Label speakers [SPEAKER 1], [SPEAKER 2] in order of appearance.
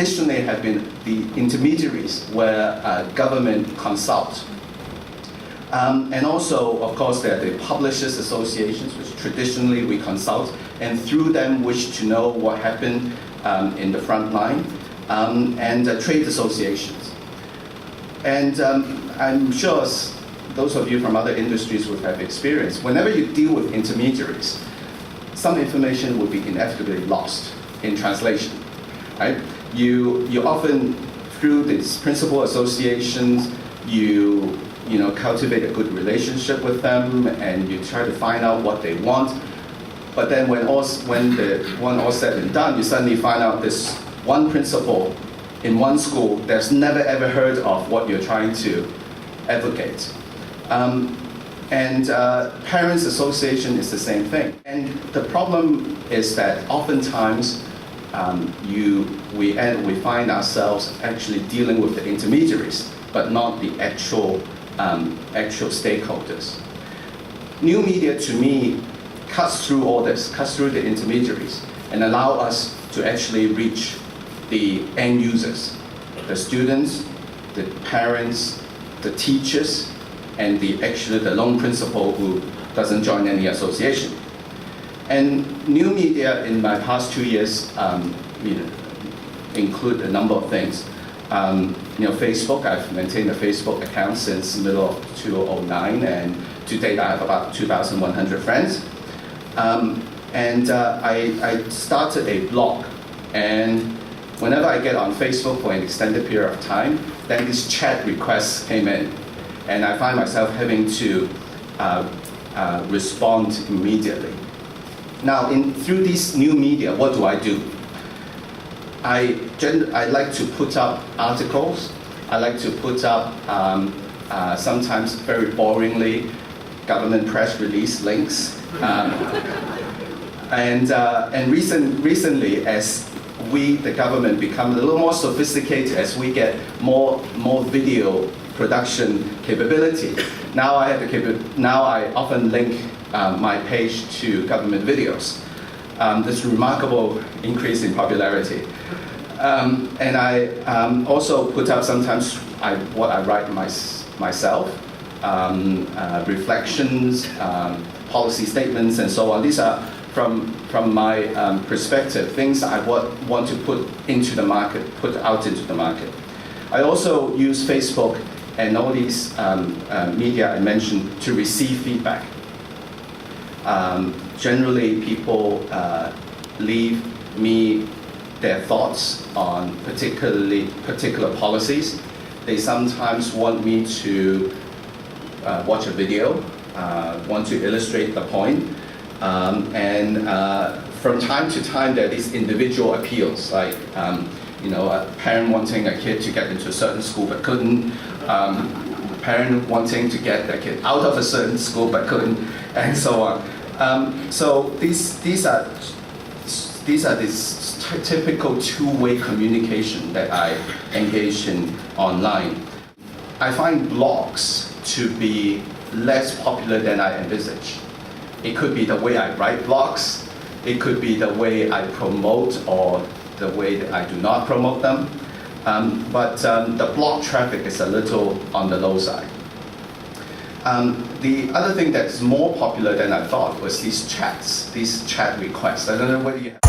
[SPEAKER 1] traditionally have been the intermediaries where government consult. And also, of course, there are the publishers associations, which traditionally we consult, and through them wish to know what happened in the front line, and trade associations. And I'm sure those of you from other industries would have experience. Whenever you deal with intermediaries, some information will be inevitably lost in translation, right? You often, through these principal associations, you cultivate a good relationship with them, and you try to find out what they want. But then when all said and done, you suddenly find out this one principal in one school that's never ever heard of what you're trying to advocate. And Parents Association is the same thing. And the problem is that oftentimes we find ourselves actually dealing with the intermediaries, but not the actual stakeholders. New media, to me, cuts through all this, cuts through the intermediaries, and allow us to actually reach the end users, the students, the parents, the teachers, and the lone principal who doesn't join any association. And new media in my past 2 years include a number of things. Facebook, I've maintained a Facebook account since middle of 2009, and to date I have about 2,100 friends. I started a blog, and whenever I get on Facebook for an extended period of time, then these chat requests came in, and I find myself having to respond immediately. Now, through these new media, what do? I like to put up articles. I like to put up sometimes very boringly government press release links. Recently, as the government, become a little more sophisticated, as we get more video production capability. Now I often link my page to government videos. This remarkable increase in popularity. And I also put up sometimes what I write myself, reflections, policy statements, and so on. These are from my perspective, things I want to put out into the market. I also use Facebook and all these media I mentioned to receive feedback. Generally, people leave me their thoughts on particular policies. They sometimes want me to watch a video, want to illustrate the point, and from time to time there are these individual appeals, like a parent wanting a kid to get into a certain school but couldn't, parent wanting to get their kid out of a certain school but couldn't, and so on. So these are this typical two-way communication that I engage in online. I find blogs to be less popular than I envisage. It could be the way I write blogs, it could be the way I promote or the way that I do not promote them, but the blog traffic is a little on the low side. The other thing that's more popular than I thought was these chat requests. I don't know whether you have